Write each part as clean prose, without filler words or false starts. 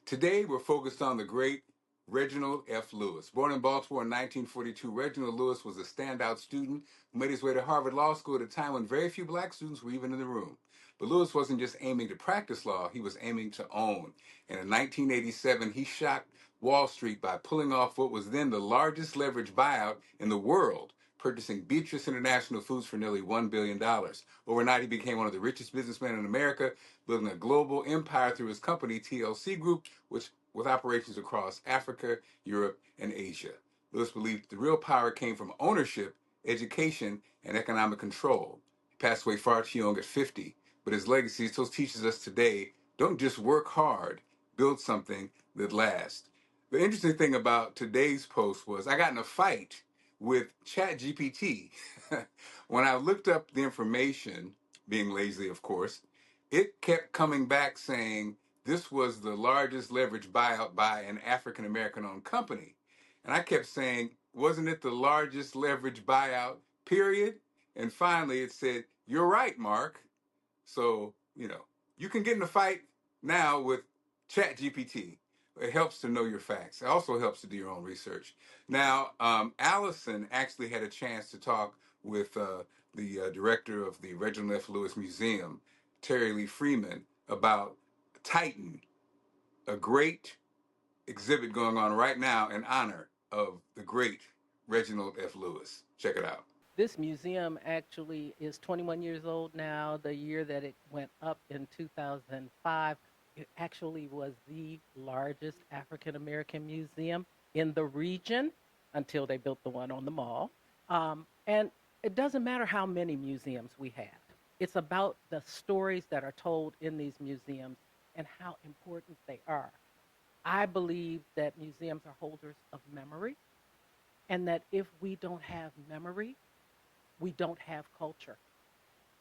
Today, we're focused on the great Reginald F. Lewis. Born in Baltimore in 1942, Reginald Lewis was a standout student who made his way to Harvard Law School at a time when very few black students were even in the room. But Lewis wasn't just aiming to practice law, he was aiming to own. And in 1987, he shocked Wall Street by pulling off what was then the largest leverage buyout in the world, purchasing Beatrice International Foods for nearly $1 billion. Overnight, he became one of the richest businessmen in America, building a global empire through his company, TLC Group, which with operations across Africa, Europe, and Asia. Lewis believed the real power came from ownership, education, and economic control. He passed away far too young at 50, but his legacy still teaches us today, don't just work hard, build something that lasts. The interesting thing about today's post was I got in a fight with ChatGPT. When I looked up the information, being lazy, of course, it kept coming back saying this was the largest leverage buyout by an African American owned company. And I kept saying, wasn't it the largest leverage buyout, period? And finally it said, you're right, Mark. So, you can get in a fight now with ChatGPT. It helps to know your facts. It also helps to do your own research. Now, Allison actually had a chance to talk with the director of the Reginald F. Lewis Museum, Terry Lee Freeman, about Titan, a great exhibit going on right now in honor of the great Reginald F. Lewis. Check it out. This museum actually is 21 years old now. The year that it went up in 2005, it actually was the largest African American museum in the region until they built the one on the mall. And it doesn't matter how many museums we have, it's about the stories that are told in these museums and how important they are. I believe that museums are holders of memory, and that if we don't have memory, we don't have culture.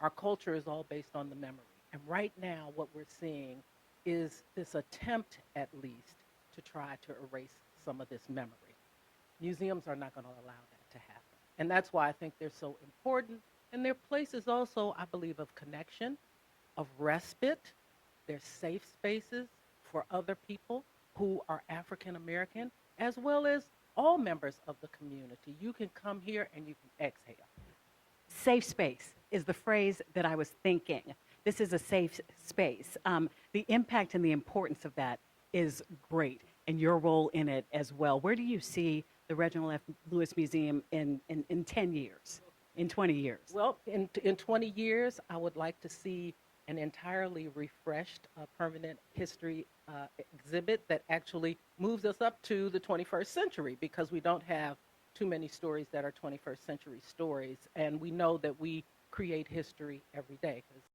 Our culture is all based on the memory. And right now, what we're seeing is this attempt, at least, to try to erase some of this memory. Museums are not going to allow that to happen. And that's why I think they're so important. And they're places also, I believe, of connection, of respite. They're safe spaces for other people who are African American, as well as all members of the community. You can come here and you can exhale. Safe space is the phrase that I was thinking. This is a safe space. The impact and the importance of that is great, and your role in it as well. Where do you see the Reginald F. Lewis Museum in 10 years, in 20 years? Well, in 20 years, I would like to see an entirely refreshed permanent history exhibit that actually moves us up to the 21st century, because we don't have too many stories that are 21st century stories. And we know that we create history every day, because